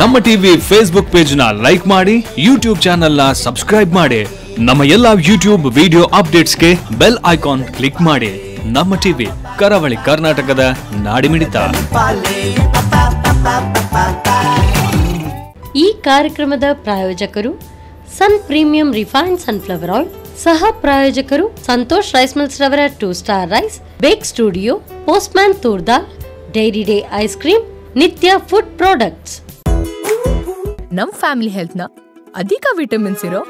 ನಮ್ಮ TV Facebook page ನ like ಮಾಡಿ, ಯೂಟ್ಯೂಬ್ ಚಾನೆಲ್ ನ ಸಬ್ಸ್ಕ್ರೈಬ್ ಮಾಡಿ. ನಮ್ಮ ಎಲ್ಲಾ ಯೂಟ್ಯೂಬ್ ವಿಡಿಯೋ ಅಪ್ಡೇಟ್ಸ್ಗೆ ಬೆಲ್ ಐಕಾನ್ ಕ್ಲಿಕ್ ಮಾಡಿ. ನಮ್ಮ ಟಿವಿ, ಕರಾವಳಿ ಕರ್ನಾಟಕದ ನಾಡಿಮಿಡಿತ. ಈ ಕಾರ್ಯಕ್ರಮದ ಪ್ರಾಯೋಜಕರು sun premium refined sunflower oil, ಸಹ ಪ್ರಾಯೋಜಕರು ಸಂತೋಷ್ ರೈಸ್ ಮಿಲ್ಸ್ ರವರ 2 star rice, bake studio, postman toor dal, dairy day ice cream, Nitya food products. ನಮ್ ಫ್ಯಾಮಿಲಿ ಹೆಲ್ತ್ ನ ಅಧಿಕ ವಿಟಮಿನ್ಸ್ ಇರೋ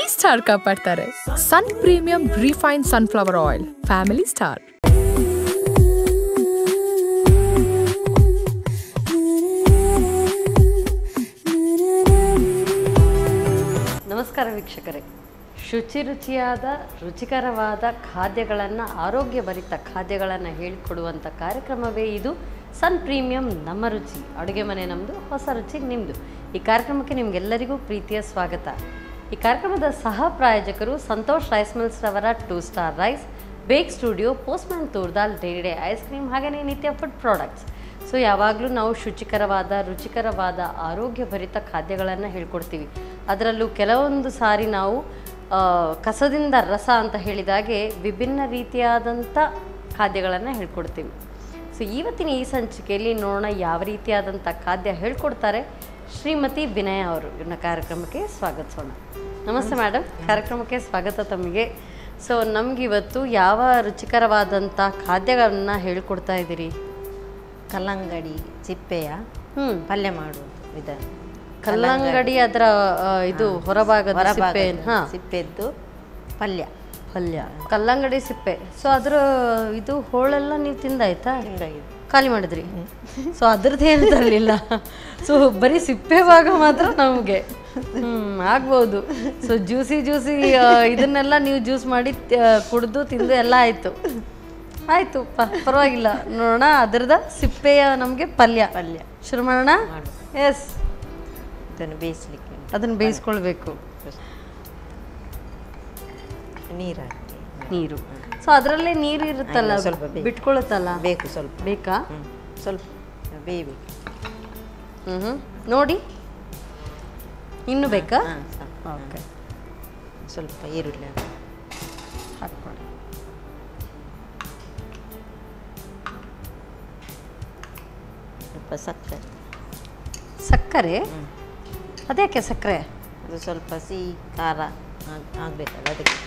ಈ ಸ್ಟಾರ್ ಕಾಪಾಡ್ತಾರೆ. Sun premium refined sunflower oil, family star. ನಮಸ್ಕಾರ ವೀಕ್ಷಕರೇ, ರುಚಿಕರವಾದ ಖಾದ್ಯಗಳನ್ನು, ಆರೋಗ್ಯಭರಿತ ಖಾದ್ಯಗಳನ್ನು ಹೇಳಿಕೊಡುವಂಥ ಕಾರ್ಯಕ್ರಮವೇ ಇದು ಸನ್ ಪ್ರೀಮಿಯಂ ನಮ್ಮ ರುಚಿ. ಅಡುಗೆ ಮನೆ ನಮ್ಮದು, ಹೊಸ ರುಚಿ ನಿಮ್ಮದು. ಈ ಕಾರ್ಯಕ್ರಮಕ್ಕೆ ನಿಮಗೆಲ್ಲರಿಗೂ ಪ್ರೀತಿಯ ಸ್ವಾಗತ. ಈ ಕಾರ್ಯಕ್ರಮದ ಸಹ ಪ್ರಾಯೋಜಕರು ಸಂತೋಷ್ ರೈಸ್ ಮಿಲ್ಸ್ ರವರ 2 star rice, bake studio, postman toor dal, dairy day ice cream, ಹಾಗೆಯೇ ನಿತ್ಯ ಫುಡ್ ಪ್ರಾಡಕ್ಟ್ಸ್. ಸೊ ಯಾವಾಗಲೂ ನಾವು ರುಚಿಕರವಾದ ಆರೋಗ್ಯಭರಿತ ಖಾದ್ಯಗಳನ್ನು ಹೇಳ್ಕೊಡ್ತೀವಿ. ಅದರಲ್ಲೂ ಕೆಲವೊಂದು ಸಾರಿ ನಾವು ಕಸದಿಂದ ರಸ ಅಂತ ಹೇಳಿದಾಗೆ ವಿಭಿನ್ನ ರೀತಿಯಾದಂಥ ಖಾದ್ಯಗಳನ್ನು ಹೇಳ್ಕೊಡ್ತೀವಿ. ಸೊ ಇವತ್ತಿನ ಈ ಸಂಚಿಕೆಯಲ್ಲಿ ನೋಡೋಣ ಯಾವ ರೀತಿಯಾದಂಥ ಖಾದ್ಯ ಹೇಳ್ಕೊಡ್ತಾರೆ. ಶ್ರೀಮತಿ ವಿನಯ ಅವರು ಇವ್ರನ್ನ ಕಾರ್ಯಕ್ರಮಕ್ಕೆ ಸ್ವಾಗತಿಸೋಣ. ನಮಸ್ತೆ ಮೇಡಮ್, ಕಾರ್ಯಕ್ರಮಕ್ಕೆ ಸ್ವಾಗತ ತಮಗೆ. ಸೊ ನಮಗಿವತ್ತು ಯಾವ ರುಚಿಕರವಾದಂಥ ಖಾದ್ಯಗಳನ್ನು ಹೇಳ್ಕೊಡ್ತಾ ಇದ್ದೀರಿ? ಕಲ್ಲಂಗಡಿ ಸಿಪ್ಪೆಯ ಪಲ್ಯ ಮಾಡುವುದು ವಿಧಾನ. ಕಲ್ಲಂಗಡಿ ಅದರ ಇದು ಹೊರಭಾಗದ ಸಿಪ್ಪೆದ್ದು ಪಲ್ಯ. ಕಲ್ಲಂಗಡಿ ಸಿಪ್ಪೆ. ಸೊ ಅದ್ರ ಇದು ಹೋಳೆಲ್ಲ ನೀವು ತಿಂದಾಯ್ತಾ? ಖಾಲಿ ಮಾಡಿದ್ರಿ? ಸೊ ಅದ್ರದ್ದು ಏನು ತರಲಿಲ್ಲ. ಸೊ ಬರೀ ಸಿಪ್ಪೆ ಭಾಗ ಮಾತ್ರ ನಮಗೆ ಆಗ್ಬೋದು. ಸೊ ಜ್ಯೂಸಿ ಇದನ್ನೆಲ್ಲ ನೀವು ಜ್ಯೂಸ್ ಮಾಡಿ ಕುಡಿದು ತಿಂದು ಎಲ್ಲ ಆಯ್ತು ಪರವಾಗಿಲ್ಲ. ನೋಡೋಣ ಅದರದ ಸಿಪ್ಪೆಯ ನಮಗೆ ಪಲ್ಯ ಶುರು ಮಾಡೋಣ. ಎಸ್, ಅದನ್ನು ಬೇಯಿಸ್ಕೊಳ್ಬೇಕು. ನೀರು. ಸೊ ಅದರಲ್ಲೇ ನೀರು ಇರುತ್ತಲ್ಲ, ಸ್ವಲ್ಪ ಬಿಟ್ಕೊಳುತ್ತಲ್ಲ, ಬೇಕು. ಸ್ವಲ್ಪ ಬೇಕಾ? ಸ್ವಲ್ಪ ಬೇಯಬೇಕು. ನೋಡಿ, ಇನ್ನು ಬೇಕಾ? ಓಕೆ, ಸ್ವಲ್ಪ ಈರುಳ್ಳಿ ಹಾಕ್ಕೊಳ್ಳಿ. ಸ್ವಲ್ಪ ಸಕ್ಕರೆ. ಅದ್ಯಾಕೆ ಸಕ್ಕರೆ? ಅದು ಸ್ವಲ್ಪ ಸಿಹಿ ಖಾರ ಆಗಬೇಕಲ್ಲ ಅದಕ್ಕೆ.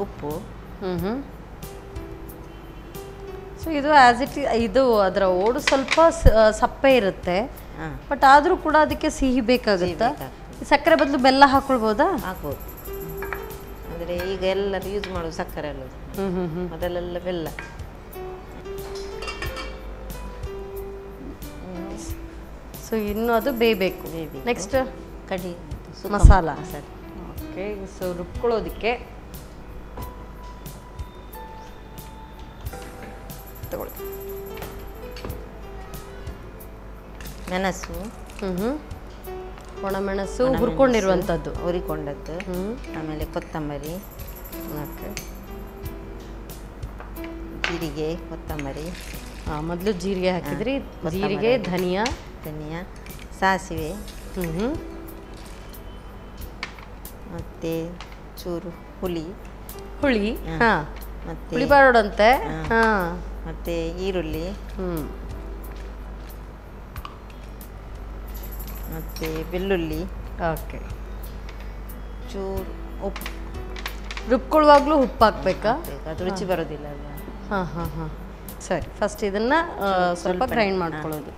ಉಪ್ಪು. ಸೊ ಇದು ಇದು ಅದರ ಓಡು ಸ್ವಲ್ಪ ಸಪ್ಪೆ ಇರುತ್ತೆ, ಬಟ್ ಆದರೂ ಕೂಡ ಅದಕ್ಕೆ ಸಿಹಿ ಬೇಕಾಗುತ್ತಾ? ಸಕ್ಕರೆ ಬದಲು ಬೆಲ್ಲ ಹಾಕೊಳ್ಬೋದಾ? ಹಾಕ್ಬೋದು. ಅಂದರೆ ಈಗ ಎಲ್ಲರೂ ಯೂಸ್ ಮಾಡೋದು ಸಕ್ಕರೆ ಅಲ್ಲ, ಮೊದಲೆಲ್ಲ ಬೆಲ್ಲ. ಸೊ ಇನ್ನು ಅದು ಬೇಯಬೇಕು. ನೆಕ್ಸ್ಟ್ ಕಡಿ ಮಸಾಲ. ಓಕೆ, ಸೊ ರುಬ್ಕೊಳ್ಳೋದಕ್ಕೆ ತಗೊಳ್ಳಿ. ಮೆಣಸು, ಒಣಮೆಣಸು ಹುರ್ಕೊಂಡಿರುವಂಥದ್ದು, ಹುರಿಕೊಂಡದ್ದು. ಆಮೇಲೆ ಕೊತ್ತಂಬರಿ, ಜೀರಿಗೆ, ಕೊತ್ತಂಬರಿ. ಮೊದಲು ಜೀರಿಗೆ ಹಾಕಿದ್ರಿ. ಜೀರಿಗೆ, ಧನಿಯಾ, ಸಾಸಿವೆ, ಮತ್ತೆ ಚೂರು ಹುಳಿ. ಮತ್ತೆ ಹುಳಿ ಬಾರೋಡಂತೆ. ಮತ್ತೆ ಈರುಳ್ಳಿ, ಮತ್ತೆ ಬೆಳ್ಳುಳ್ಳಿ. ಓಕೆ, ಚೂರು ಉಪ್ಪು. ರುಬ್ಕೊಳ್ಳುವಾಗಲೂ ಉಪ್ಪು ಹಾಕ್ಬೇಕಾ? ಅದು ರುಚಿ ಬರೋದಿಲ್ಲ ಅಲ್ವಾ? ಸರಿ, ಫಸ್ಟ್ ಇದನ್ನು ಸ್ವಲ್ಪ ಗ್ರೈಂಡ್ ಮಾಡ್ಕೊಳ್ಳೋದು.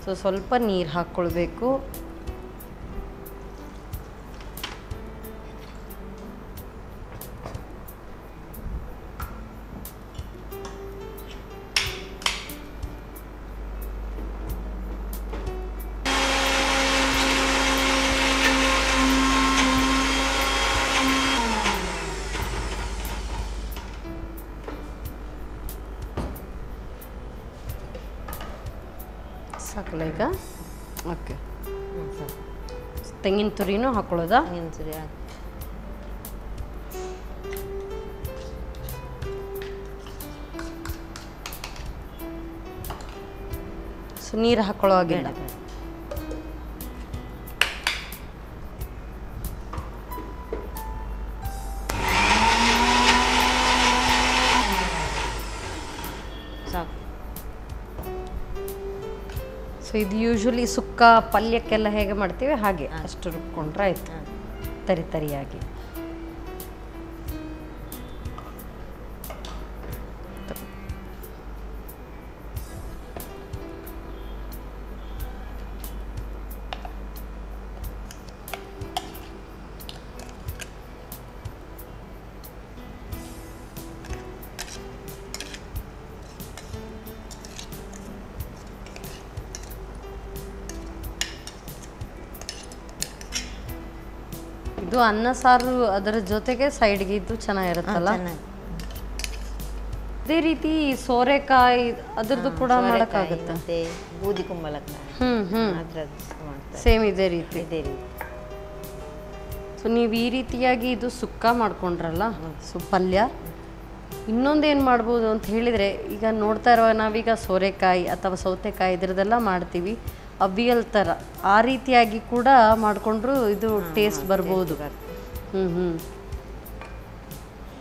ಸೊ ಸ್ವಲ್ಪ ನೀರು ಹಾಕ್ಕೊಳ್ಬೇಕು. ಸಾಕಲ್ಲ ಈಗ? ಓಕೆ, ತೆಂಗಿನ ತುರಿನೂ ಹಾಕೊಳ್ಳೋದಾ? ತೆಂಗಿನ ತುರಿ ಹಾಕಿ ಸೊ ನೀರು ಹಾಕೊಳ್ಳೋ ಹಾಗಿಲ್ಲ. ಸಾಕು. ಸೊ ಇದು ಯೂಶ್ವಲಿ ಸುಕ್ಕ ಪಲ್ಯಕ್ಕೆಲ್ಲ ಹೇಗೆ ಮಾಡ್ತೀವಿ ಹಾಗೆ ಅಷ್ಟು ರುಬ್ಕೊಂಡ್ರೆ ಆಯ್ತು, ತರಿ ತರಿಯಾಗಿ. ಇದು ಅನ್ನ ಸಾರು ಅದರ ಜೊತೆಗೆ ಸೈಡ್ಗೆ ಇದ್ದು ಚೆನ್ನಾಗಿರುತ್ತಲ್ಲ. ಅದೇ ರೀತಿ ಸೋರೆಕಾಯಿ ಅದರದ್ದು ಕೂಡ ಮಾಡೋಕ್ಕಾಗುತ್ತೆ. ಮತ್ತೆ ಬೂದಿ ಕುಂಬಳಕಾಯಿ ಅದ್ರದ್ದು ಮಾಡ್ತಾರೆ ಸೇಮ್ ಇದೇ ರೀತಿ. ಇದೇ ರೀತಿ. ಸೊ ನೀವು ಈ ರೀತಿಯಾಗಿ ಇದು ಸುಕ್ಕ ಮಾಡ್ಕೊಂಡ್ರಲ್ಲ, ಸೊ ಪಲ್ಯ. ಇನ್ನೊಂದೇನು ಮಾಡ್ಬೋದು ಅಂತ ಹೇಳಿದರೆ, ಈಗ ನೋಡ್ತಾ ಇರೋ ನಾವೀಗ ಸೋರೆಕಾಯಿ ಅಥವಾ ಸೌತೆಕಾಯಿ ಇದ್ರದ್ದೆಲ್ಲ ಮಾಡ್ತೀವಿ, ಅವಿಯಲ್ ಥರ ಆ ರೀತಿಯಾಗಿ ಕೂಡ ಮಾಡಿಕೊಂಡ್ರು ಇದು ಟೇಸ್ಟ್ ಬರ್ಬೋದು.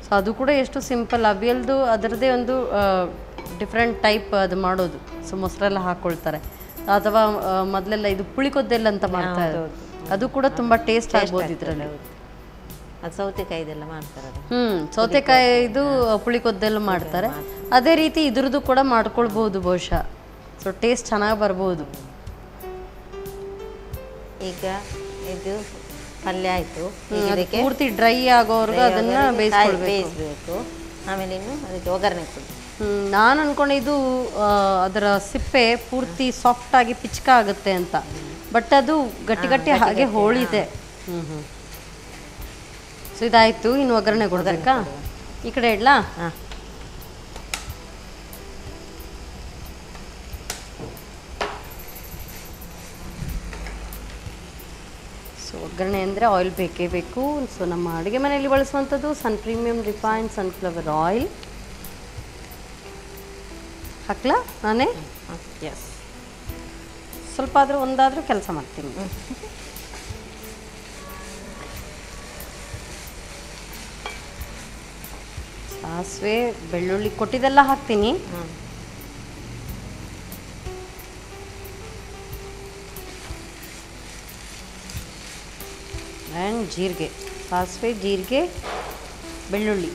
ಸೊ ಅದು ಕೂಡ ಎಷ್ಟು ಸಿಂಪಲ್. ಅವಿಯಲ್ದು ಅದರದ್ದೇ ಒಂದು ಡಿಫ್ರೆಂಟ್ ಟೈಪ್ ಅದು ಮಾಡೋದು. ಸೊ ಮೊಸರೆಲ್ಲ ಹಾಕ್ಕೊಳ್ತಾರೆ, ಅಥವಾ ಮೊದಲೆಲ್ಲ ಇದು ಪುಳಿಕೊದ್ದೆಲ್ಲ ಅಂತ ಮಾಡ್ತಾರೆ, ಅದು ಕೂಡ ತುಂಬ ಟೇಸ್ಟ್ ಆಗ್ಬೋದು ಇದರಲ್ಲಿ. ಅದು ಸೌತೆಕಾಯಿದೆಲ್ಲ ಮಾಡ್ತಾರೆ. ಸೌತೆಕಾಯಿ ಇದು ಪುಳಿಕೊದ್ದೆಲ್ಲ ಮಾಡ್ತಾರೆ. ಅದೇ ರೀತಿ ಇದ್ರದ್ದು ಕೂಡ ಮಾಡ್ಕೊಳ್ಬೋದು ಬಹುಶಃ. ಸೊ ಟೇಸ್ಟ್ ಚೆನ್ನಾಗಿ ಬರ್ಬೋದು. ಈಗ ಇದು ಪಲ್ಯ ಆಯಿತು, ಪೂರ್ತಿ ಡ್ರೈ ಆಗೋವರೆಗೂ ಅದನ್ನು ಬೇಯಿಸಬೇಕು. ಆಮೇಲೆ ಇನ್ನು ಅದಕ್ಕೆ ಒಗ್ಗರಣೆ ಕೊಡಿ. ನಾನು ಅನ್ಕೊಂಡಿದ್ದು ಅದರ ಸಿಪ್ಪೆ ಪೂರ್ತಿ ಸಾಫ್ಟ್ ಆಗಿ ಪಿಚ್ಕ ಆಗುತ್ತೆ ಅಂತ, ಬಟ್ ಅದು ಗಟ್ಟಿ ಗಟ್ಟಿ ಹಾಗೆ ಹೋಳಿದೆ. ಸೊ ಇದಾಯಿತು, ಇನ್ನು ಒಗ್ಗರಣೆ ಕೊಡ್ಬೇಕಾ? ಈ ಕಡೆ ಇಡ್ಲಾ? ಹಾಂ. ಸೊ ಒಗ್ಗರಣೆ ಅಂದರೆ ಆಯಿಲ್ ಬೇಕೇ ಬೇಕು. ಸೊ ನಮ್ಮ ಅಡುಗೆ ಮನೆಯಲ್ಲಿ ಬಳಸುವಂಥದ್ದು ಸನ್ ಪ್ರೀಮಿಯಂ ರಿಫೈನ್ಡ್ ಸನ್ಫ್ಲವರ್ ಆಯಿಲ್. ಹಾಕ್ಲಾ ನಾನೇ? ಎಸ್, ಸ್ವಲ್ಪ ಆದರೂ ಒಂದಾದರೂ ಕೆಲಸ ಮಾಡ್ತೀನಿ. ಸಾಸಿವೆ, ಬೆಳ್ಳುಳ್ಳಿ ಕೊಟ್ಟಿದ್ದೆಲ್ಲ ಹಾಕ್ತೀನಿ. ಆ್ಯಂಡ್ ಜೀರಿಗೆ, ಸಾಸಿವೆ, ಜೀರಿಗೆ, ಬೆಳ್ಳುಳ್ಳಿ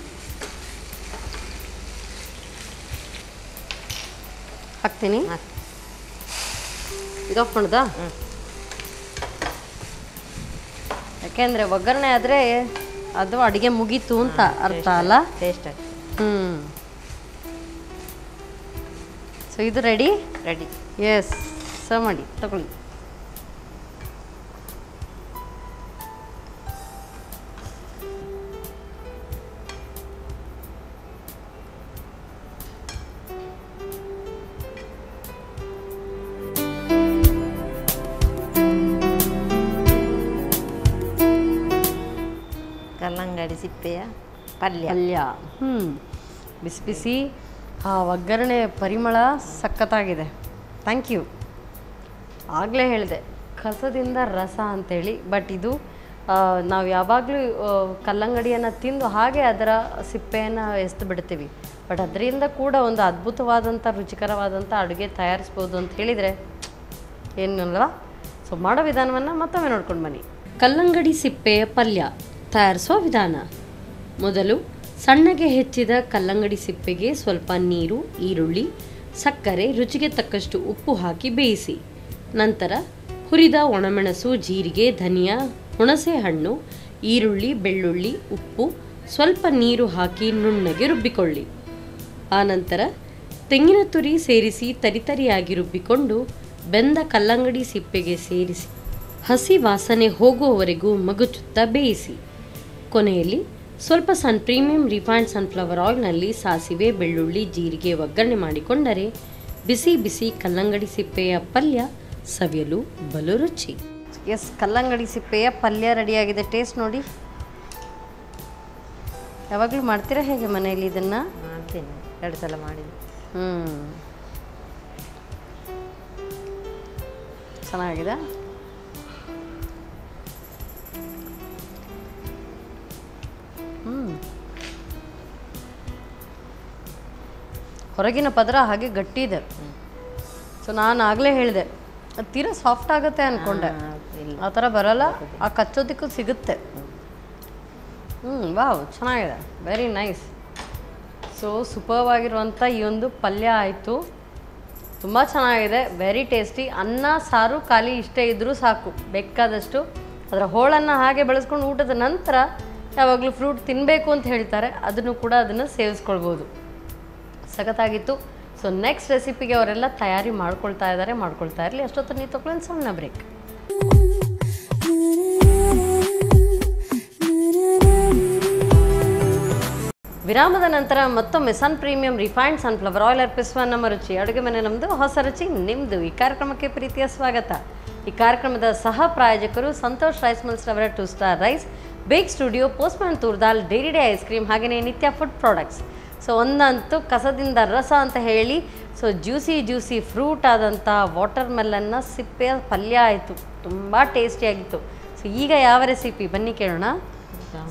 ಹಾಕ್ತೀನಿ. ಇದು ಆಫ್ ಮಾಡ್ದಾ? ಯಾಕೆಂದರೆ ಒಗ್ಗರಣೆ ಆದರೆ ಅದು ಅಡುಗೆ ಮುಗೀತು ಅಂತ ಅರ್ಥ ಅಲ್ಲ, ಟೇಸ್ಟ್ ಆಗ್ತದೆ. ಸೊ ಇದು ರೆಡಿ. ರೆಡಿ. ಎಸ್, ಸರ್ವ್ ಮಾಡಿ ತಗೊಳ್ಳಿ. ಕಲ್ಲಂಗಡಿ ಸಿಪ್ಪೆಯ ಪಲ್ಯ. ಬಿಸಿ ಬಿಸಿ ಆ ಒಗ್ಗರಣೆ ಪರಿಮಳ ಸಖತ್ತಾಗಿದೆ. Thank you. ಆಗಲೇ ಹೇಳಿದೆ ಕಸದಿಂದ ರಸ ಅಂತೇಳಿ, ಬಟ್ ಇದು ನಾವು ಯಾವಾಗಲೂ ಕಲ್ಲಂಗಡಿಯನ್ನು ತಿಂದು ಹಾಗೆ ಅದರ ಸಿಪ್ಪೆಯನ್ನು ಎಸ್ದು ಬಿಡ್ತೀವಿ, ಬಟ್ ಅದರಿಂದ ಕೂಡ ಒಂದು ಅದ್ಭುತವಾದಂಥ ರುಚಿಕರವಾದಂಥ ಅಡುಗೆ ತಯಾರಿಸ್ಬೋದು ಅಂತ ಹೇಳಿದರೆ ಏನಲ್ವಾ? ಸೊ ಮಾಡೋ ವಿಧಾನವನ್ನು ಮತ್ತೊಮ್ಮೆ ನೋಡ್ಕೊಂಡು ಬನ್ನಿ. ಕಲ್ಲಂಗಡಿ ಸಿಪ್ಪೆಯ ಪಲ್ಯ ತಯಾರಿಸುವ ವಿಧಾನ. ಮೊದಲು ಸಣ್ಣಗೆ ಹೆಚ್ಚಿದ ಕಲ್ಲಂಗಡಿ ಸಿಪ್ಪೆಗೆ ಸ್ವಲ್ಪ ನೀರು, ಈರುಳ್ಳಿ, ಸಕ್ಕರೆ, ರುಚಿಗೆ ತಕ್ಕಷ್ಟು ಉಪ್ಪು ಹಾಕಿ ಬೇಯಿಸಿ. ನಂತರ ಹುರಿದ ಒಣಮೆಣಸು, ಜೀರಿಗೆ, ಧನಿಯಾ, ಹುಣಸೆ ಹಣ್ಣು, ಈರುಳ್ಳಿ, ಬೆಳ್ಳುಳ್ಳಿ, ಉಪ್ಪು, ಸ್ವಲ್ಪ ನೀರು ಹಾಕಿ ನುಣ್ಣಗೆ ರುಬ್ಬಿಕೊಳ್ಳಿ. ಆನಂತರ ತೆಂಗಿನ ತುರಿ ಸೇರಿಸಿ ತರಿತರಿಯಾಗಿ ರುಬ್ಬಿಕೊಂಡು ಬೆಂದ ಕಲ್ಲಂಗಡಿ ಸಿಪ್ಪೆಗೆ ಸೇರಿಸಿ ಹಸಿ ವಾಸನೆ ಹೋಗುವವರೆಗೂ ಮಗುಚುತ್ತಾ ಬೇಯಿಸಿ. ಕೊನೆಯಲ್ಲಿ ಸ್ವಲ್ಪ ಸನ್ ಪ್ರೀಮಿಯಂ ರಿಫೈನ್ಡ್ ಸನ್ಫ್ಲವರ್ ಆಯಿಲ್ನಲ್ಲಿ ಸಾಸಿವೆ, ಬೆಳ್ಳುಳ್ಳಿ, ಜೀರಿಗೆ ಒಗ್ಗರಣೆ ಮಾಡಿಕೊಂಡರೆ ಬಿಸಿ ಬಿಸಿ ಕಲ್ಲಂಗಡಿ ಸಿಪ್ಪೆಯ ಪಲ್ಯ ಸವಿಯಲು ಬಲು ರುಚಿ. ಎಸ್, ಕಲ್ಲಂಗಡಿ ಸಿಪ್ಪೆಯ ಪಲ್ಯ ರೆಡಿಯಾಗಿದೆ. ಟೇಸ್ಟ್ ನೋಡಿ. ಯಾವಾಗಲೂ ಮಾಡ್ತೀರಾ ಹೇಗೆ ಮನೆಯಲ್ಲಿ ಇದನ್ನು? ಮಾಡ್ತೀನಿ, 2 ಸಲ ಮಾಡಿದ್ದೆ. ಚೆನ್ನಾಗಿದೆ. ಹೊರಗಿನ ಪದರ ಹಾಗೆ ಗಟ್ಟಿ ಇದೆ. ಸೊ ನಾನು ಆಗಲೇ ಹೇಳಿದೆ ಅದು ತೀರಾ ಸಾಫ್ಟ್ ಆಗುತ್ತೆ ಅಂದ್ಕೊಂಡೆ, ಆ ಥರ ಬರಲ್ಲ, ಆ ಕಚ್ಚೋದಕ್ಕೂ ಸಿಗುತ್ತೆ. ವಾವ್, ಚೆನ್ನಾಗಿದೆ, ವೆರಿ ನೈಸ್. ಸೊ ಸೂಪರ್ವ್ ಆಗಿರುವಂಥ ಈ ಒಂದು ಪಲ್ಯ ಆಯಿತು, ತುಂಬ ಚೆನ್ನಾಗಿದೆ, ವೆರಿ ಟೇಸ್ಟಿ. ಅನ್ನ ಸಾರು ಖಾಲಿ ಇಷ್ಟೇ ಇದ್ದರೂ ಸಾಕು, ಬೇಕಾದಷ್ಟು. ಅದರ ಹೋಳನ್ನು ಹಾಗೆ ಬೆಳೆಸ್ಕೊಂಡು ಊಟದ ನಂತರ ಯಾವಾಗಲೂ ಫ್ರೂಟ್ ತಿನ್ನಬೇಕು ಅಂತ ಹೇಳ್ತಾರೆ, ಅದನ್ನು ಕೂಡ ಅದನ್ನು ಸೇವಿಸ್ಕೊಳ್ಬೋದು. ಸಖತ್ತಾಗಿತ್ತು. ಸೊ ನೆಕ್ಸ್ಟ್ ರೆಸಿಪಿಗೆ ಅವರೆಲ್ಲ ತಯಾರಿ ಮಾಡ್ಕೊಳ್ತಾ ಇರಲಿ. ಅಷ್ಟೊತ್ತು ನೀವು ತಗೊಳ್ಳೋಣ ಸಣ್ಣ ಬ್ರೇಕ್. ವಿರಾಮದ ನಂತರ ಮತ್ತೊಮ್ಮೆ ಸನ್ ಪ್ರೀಮಿಯಂ ರಿಫೈನ್ಡ್ ಸನ್ಫ್ಲವರ್ ಆಯಿಲ್ ಅರ್ಪಿಸುವ ನಮ್ಮ ರುಚಿ ಅಡುಗೆ ಮನೆ ನಮ್ಮದು, ಹೊಸ ರುಚಿ ನಿಮ್ಮದು. ಈ ಕಾರ್ಯಕ್ರಮಕ್ಕೆ ಪ್ರೀತಿಯ ಸ್ವಾಗತ. ಈ ಕಾರ್ಯಕ್ರಮದ ಸಹ ಪ್ರಾಯೋಜಕರು ಸಂತೋಷ್ ರೈಸ್ ಮಿಲ್ಸ್ ರವರ 2 star rice, bake studio, postman toor dal, dairy day ice cream, ಹಾಗೆಯೇ ನಿತ್ಯ ಫುಡ್ ಪ್ರಾಡಕ್ಟ್ಸ್. ಸೊ ಒಂದಂತೂ ಕಸದಿಂದ ರಸ ಅಂತ ಹೇಳಿ, ಸೊ ಜ್ಯೂಸಿ ಫ್ರೂಟ್ ಆದಂಥ ವಾಟರ್ ಮೆಲನ್ನ ಸಿಪ್ಪೆಯ ಪಲ್ಯ ಆಯಿತು, ತುಂಬ ಟೇಸ್ಟಿಯಾಗಿತ್ತು. ಸೊ ಈಗ ಯಾವ ರೆಸಿಪಿ ಬನ್ನಿ ಕೇಳೋಣ.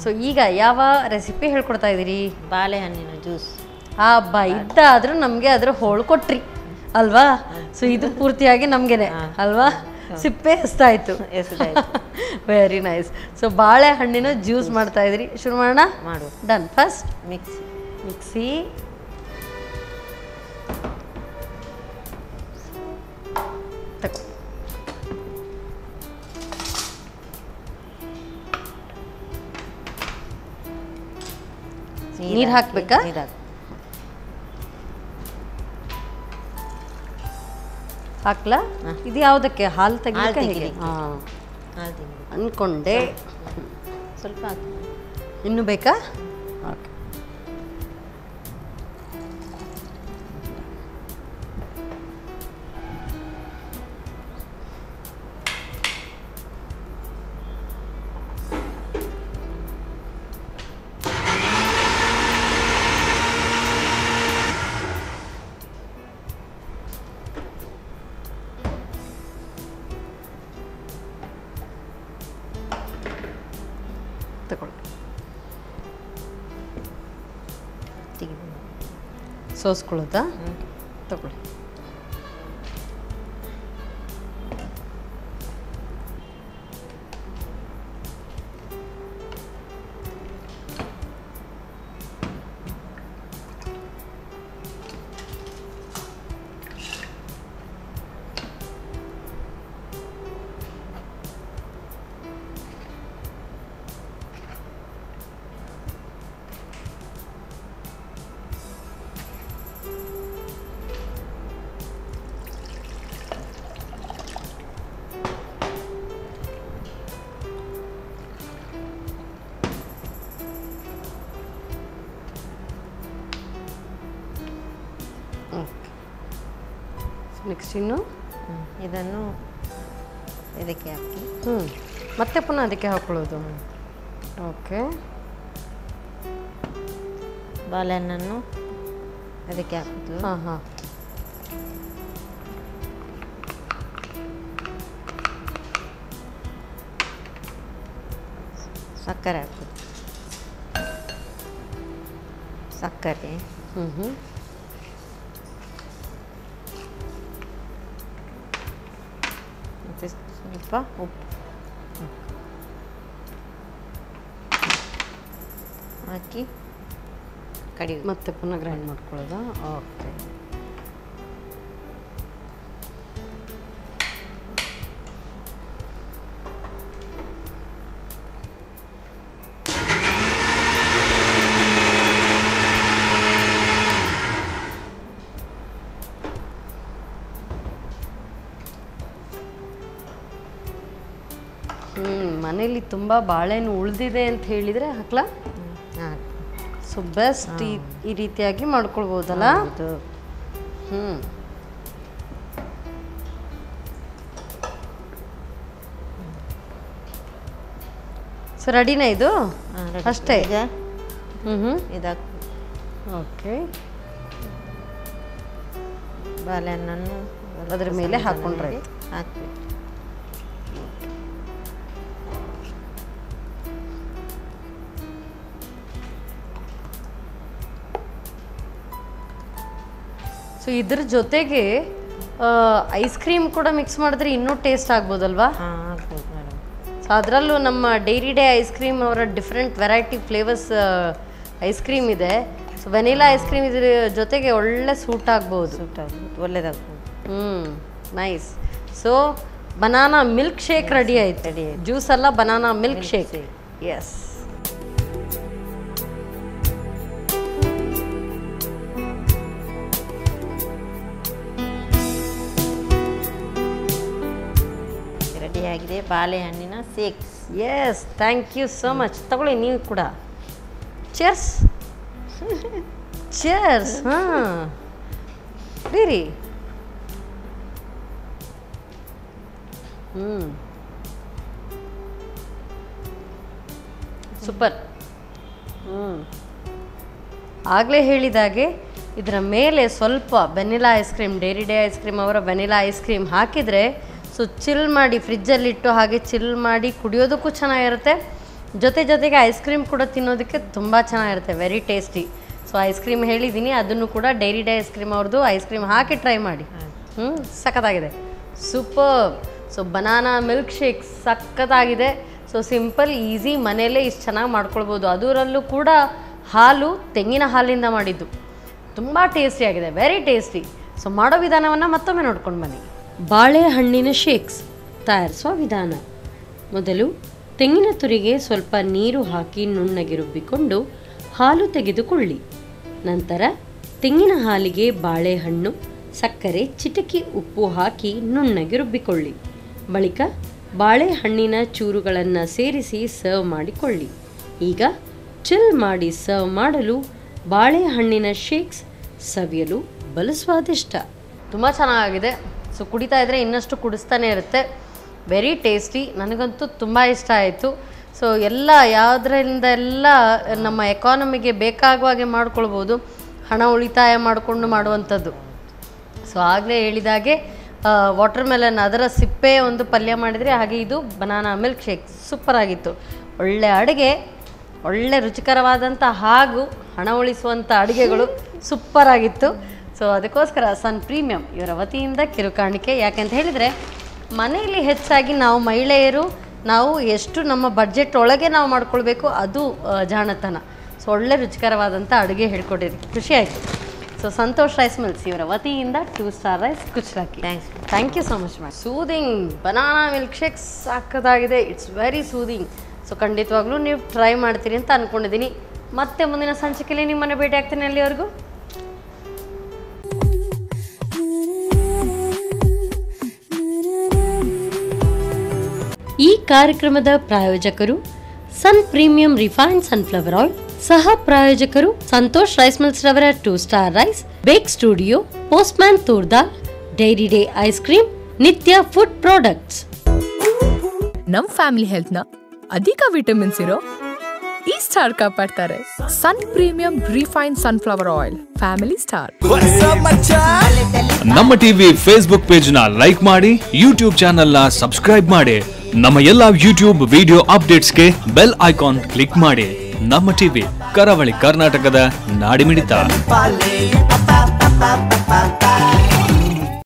ಸೊ ಈಗ ಯಾವ ರೆಸಿಪಿ ಹೇಳ್ಕೊಡ್ತಾ ಇದ್ದೀರಿ? ಬಾಳೆಹಣ್ಣಿನ ಜ್ಯೂಸ್. ಹಬ್ಬ ಇದ್ದಾದರೂ ನಮಗೆ ಅದ್ರ ಹೋಳು ಕೊಟ್ರಿ ಅಲ್ವಾ? ಸೊ ಇದು ಪೂರ್ತಿಯಾಗಿ ನಮಗೇನೆ ಅಲ್ವಾ? ಸಿಪ್ಪೆ ಎಸ್ತಾಯಿತು. Very nice. ಸೊ ಬಾಳೆಹಣ್ಣಿನ ಜ್ಯೂಸ್ ಮಾಡ್ತಾ ಇದ್ದೀರಿ, ಶುರು ಮಾಡೋಣ. ಮಾಡು. ಡನ್. ಫಸ್ಟ್ ಮಿಕ್ಸಿ ತಗೋ. ನೀರು ಹಾಕ್ಬೇಕಾ? ಹಾಕ್ಲಾ? ಇದು ಯಾವುದಕ್ಕೆ? ಹಾಲು ತೆಗಿಲಿಕ್ಕೆ ಹೇಗೆ? ಅನ್ಕೊಂಡೆ. ಸ್ವಲ್ಪ ಇನ್ನು ಬೇಕಾ? ಓಕೆ. ತಗೊಳ್ಳಿ. ಸೋಸ್ಕೊಳ್ಳೋದಾ? ತಗೊಳ್ಳಿ. ನೆಕ್ಸ್ಟ್ ಇನ್ನು ಇದನ್ನು ಇದಕ್ಕೆ ಹಾಕಿ ಮತ್ತೆ ಪುನಃ ಅದಕ್ಕೆ ಹಾಕೊಳ್ಳೋದು. ಓಕೆ. ಬಾಳೆಹಣ್ಣನ್ನು ಅದಕ್ಕೆ ಹಾಕೋದು. ಹಾಂ. ಸಕ್ಕರೆ ಹಾಕೋದು. ಸಕ್ಕರೆ ಮತ್ತು ಸ್ವಲ್ಪ ಉಪ್ಪು ಹಾಕಿ ಕಡಿ ಮತ್ತೆ ಪುನಃ ಗ್ರೈಂಡ್ ಮಾಡ್ಕೊಳ್ಳೋದಾ? ಓಕೆ. ಮನೇಲಿ ತುಂಬ ಬಾಳೆಹಣ್ಣು ಉಳಿದಿದೆ ಅಂತ ಹೇಳಿದರೆ ಹಾಕ್ಲಾ? ಸೊ ಬೆಸ್ಟ್ ಈ ರೀತಿಯಾಗಿ ಮಾಡ್ಕೊಳ್ಬೋದಲ್ಲ? ಸೊ ರೆಡಿನಾ ಇದು? ಅಷ್ಟೇ. ಇದಾಕ. ಓಕೆ. ಬಾಳೆಹಣ್ಣನ್ನು ಅದ್ರ ಮೇಲೆ ಹಾಕ್ಕೊಂಡ್ರೆ ಹಾಕಬೇಕು. ಸೊ ಇದ್ರ ಜೊತೆಗೆ ಐಸ್ ಕ್ರೀಮ್ ಕೂಡ ಮಿಕ್ಸ್ ಮಾಡಿದ್ರೆ ಇನ್ನೂ ಟೇಸ್ಟ್ ಆಗ್ಬೋದಲ್ವಾ? ಹಾಂ ಆಗ್ಬೋದು ಮೇಡಮ್. ಸೊ ಅದರಲ್ಲೂ ನಮ್ಮ ಡೈರಿ ಡೇ ಐಸ್ ಕ್ರೀಮ್ ಅವರ different variety flavours ice cream ಇದೆ. ಸೊ ವೆನಿಲಾ ಐಸ್ ಕ್ರೀಮ್ ಇದ್ರ ಜೊತೆಗೆ ಒಳ್ಳೆ ಸೂಟ್ ಆಗ್ಬೋದು. ಸೂಟ್ ಆಗ್ಬೋದು, ಒಳ್ಳೇದಾಗ್ಬೋದು. Nice. So banana milk shake ready ಆಯ್ತು. ರೆಡಿ ಆಯ್ತು. ಜ್ಯೂಸ್ ಅಲ್ಲ, ಬನಾನಾ ಮಿಲ್ಕ್ ಶೇಕ್. ಎಸ್. ರೆಡಿಯಾಗಿದೆ ಬಾಳೆಹಣ್ಣಿನ shakes. Yes, thank you so much. ತಗೊಳ್ಳಿ ನೀವು ಕೂಡ. ಚೇರ್ಸ್. ಚೇರ್ಸ್. ಹಾಂ ರೀ. ಸೂಪರ್. ಆಗಲೇ ಹೇಳಿದಾಗೆ ಇದರ ಮೇಲೆ ಸ್ವಲ್ಪ vanilla ice cream, dairy day ice cream ಅವರ ವೆನಿಲಾ ಐಸ್ ಕ್ರೀಮ್ ಹಾಕಿದರೆ ಸೊ ಚಿಲ್ ಮಾಡಿ ಫ್ರಿಜ್ಜಲ್ಲಿಟ್ಟು ಹಾಗೆ ಚಿಲ್ ಮಾಡಿ ಕುಡಿಯೋದಕ್ಕೂ ಚೆನ್ನಾಗಿರುತ್ತೆ. ಜೊತೆಗೆ ಐಸ್ ಕ್ರೀಮ್ ಕೂಡ ತಿನ್ನೋದಕ್ಕೆ ತುಂಬ ಚೆನ್ನಾಗಿರುತ್ತೆ, very tasty. So ice cream ಹೇಳಿದ್ದೀನಿ, ಅದನ್ನು ಕೂಡ ಡೈರಿ ಡೇ ಐಸ್ ಕ್ರೀಮ್ ಅವ್ರದ್ದು ಐಸ್ ಕ್ರೀಮ್ ಹಾಕಿ ಟ್ರೈ ಮಾಡಿ. ಸಖತ್ತಾಗಿದೆ, super. So banana milk shake ಸಖತ್ತಾಗಿದೆ. ಸೊ ಸಿಂಪಲ್ ಈಸಿ, ಮನೆಯಲ್ಲೇ ಇಷ್ಟು ಚೆನ್ನಾಗಿ ಮಾಡ್ಕೊಳ್ಬೋದು. ಅದರಲ್ಲೂ ಕೂಡ ಹಾಲು ತೆಂಗಿನ ಹಾಲಿಂದ ಮಾಡಿದ್ದು, ತುಂಬ ಟೇಸ್ಟಿಯಾಗಿದೆ, ವೆರಿ ಟೇಸ್ಟಿ. ಸೊ ಮಾಡೋ ವಿಧಾನವನ್ನು ಮತ್ತೊಮ್ಮೆ ನೋಡ್ಕೊಂಡು ಬನ್ನಿ. ಬಾಳೆಹಣ್ಣಿನ ಶೇಕ್ಸ್ ತಯಾರಿಸುವ ವಿಧಾನ. ಮೊದಲು ತೆಂಗಿನ ತುರಿಗೆ ಸ್ವಲ್ಪ ನೀರು ಹಾಕಿ ನುಣ್ಣಗೆ ರುಬ್ಬಿಕೊಂಡು ಹಾಲು ತೆಗೆದುಕೊಳ್ಳಿ. ನಂತರ ತೆಂಗಿನ ಹಾಲಿಗೆ ಬಾಳೆಹಣ್ಣು, ಸಕ್ಕರೆ, ಚಿಟಕಿ ಉಪ್ಪು ಹಾಕಿ ನುಣ್ಣಗೆ ರುಬ್ಬಿಕೊಳ್ಳಿ. ಬಳಿಕ ಬಾಳೆಹಣ್ಣಿನ ಚೂರುಗಳನ್ನು ಸೇರಿಸಿ ಸರ್ವ್ ಮಾಡಿಕೊಳ್ಳಿ. ಈಗ ಚಿಲ್ ಮಾಡಿ ಸರ್ವ್ ಮಾಡಲು ಬಾಳೆಹಣ್ಣಿನ ಶೇಕ್ಸ್ ಸವಿಯಲು ಬಲು ಸ್ವಾದಿಷ್ಟ. ತುಂಬ ಚೆನ್ನಾಗಿದೆ. ಸೊ ಕುಡಿತಾ ಇದ್ದರೆ ಇನ್ನಷ್ಟು ಕುಡಿಸ್ತಾನೆ ಇರುತ್ತೆ, ವೆರಿ ಟೇಸ್ಟಿ. ನನಗಂತೂ ತುಂಬ ಇಷ್ಟ ಆಯಿತು. ಸೊ ಎಲ್ಲ ಯಾವುದರಿಂದ ಎಲ್ಲ ನಮ್ಮ ಎಕಾನಮಿಗೆ ಬೇಕಾಗುವಾಗೆ ಮಾಡ್ಕೊಳ್ಬೋದು, ಹಣ ಉಳಿತಾಯ ಮಾಡಿಕೊಂಡು ಮಾಡುವಂಥದ್ದು. ಸೊ ಆಗಲೇ ಹೇಳಿದಾಗೆ ವಾಟರ್ ಮೆಲನ್ ಅದರ ಸಿಪ್ಪೆ ಒಂದು ಪಲ್ಯ ಮಾಡಿದರೆ, ಹಾಗೆ ಇದು ಬನಾನಾ ಮಿಲ್ಕ್ ಶೇಕ್ ಸೂಪರ್ ಆಗಿತ್ತು. ಒಳ್ಳೆ ಅಡುಗೆ, ಒಳ್ಳೆ ರುಚಿಕರವಾದಂಥ ಹಾಗೂ ಹಣ ಉಳಿಸುವಂಥ ಅಡುಗೆಗಳು ಸೂಪರ್ ಆಗಿತ್ತು. ಸೊ ಅದಕ್ಕೋಸ್ಕರ ಸನ್ ಪ್ರೀಮಿಯಂ ಇವರ ವತಿಯಿಂದ ಕಿರುಕಾಣಿಕೆ. ಯಾಕೆಂತ ಹೇಳಿದರೆ ಮನೆಯಲ್ಲಿ ಹೆಚ್ಚಾಗಿ ನಾವು ಮಹಿಳೆಯರು ನಾವು ಎಷ್ಟು ನಮ್ಮ ಬಡ್ಜೆಟ್ ಒಳಗೆ ನಾವು ಮಾಡ್ಕೊಳ್ಬೇಕು, ಅದು ಜಾಣತನ. ಸೊ ಒಳ್ಳೆ ರುಚಿಕರವಾದಂಥ ಅಡುಗೆ ಹೇಳ್ಕೊಟ್ಟಿದ್ವಿ, ಖುಷಿ ಆಯಿತು. ಸೊ ಸಂತೋಷ್ ರೈಸ್ ಮಿಲ್ಸ್ ಇವರ ವತಿಯಿಂದ 2 ಸ್ಟಾರ್ ರೈಸ್ ಕುಚ್ಚಲಕ್ಕಿ. Thank you so much ma'am. Soothing banana milk shake ಸಾಕದಾಗಿದೆ, ಇಟ್ಸ್ ವೆರಿ ಸೂದಿಂಗ್. ಸೊ ಖಂಡಿತವಾಗ್ಲೂ ನೀವು ಟ್ರೈ ಮಾಡ್ತೀರಿ ಅಂತ ಅಂದ್ಕೊಂಡಿದ್ದೀನಿ. ಮತ್ತೆ ಮುಂದಿನ ಸಂಚಿಕೆಯಲ್ಲಿ ನಿಮ್ಮನ್ನು ಭೇಟಿ ಆಗ್ತೀನಿ. ಅಲ್ಲಿವರೆಗೂ ಈ ಕಾರ್ಯಕ್ರಮದ ಪ್ರಾಯೋಜಕರು sun premium refined sunflower oil, ಸಹ ಪ್ರಾಯೋಜಕರು ಸಂತೋಷ್ ರೈಸ್ ಮಿಲ್ಸ್ ರವರ 2 star rice, bake studio, postman toor dal, dairy day ice cream, Nitya food products. ನಮ್ ಫ್ಯಾಮಿಲಿ ಹೆಲ್ತ್ ನ ಅಧಿಕ ವಿಟಮಿನ್ಸ್ ಇರೋ ಈ ಸ್ಟಾರ್ ಕಾಪಾಡ್ತಾರೆ. Sun premium refined sunflower oil, family star. ನಮ್ಮ ಟಿವಿ ಫೇಸ್ಬುಕ್ ಪೇಜ್ ನ ಲೈಕ್ ಮಾಡಿ, ಯೂಟ್ಯೂಬ್ ಚಾನೆಲ್ ನ ಸಬ್ಸ್ಕ್ರೈಬ್ ಮಾಡಿ. ನಮ್ಮ ಎಲ್ಲಾ ಯೂಟ್ಯೂಬ್ ವಿಡಿಯೋ ಅಪ್ಡೇಟ್ಸ್ಗೆ ಬೆಲ್ ಐಕಾನ್ ಕ್ಲಿಕ್ ಮಾಡಿ. ನಮ್ಮ ಟಿವಿ, ಕರಾವಳಿ ಕರ್ನಾಟಕದ ನಾಡಿಮಿಡಿತ.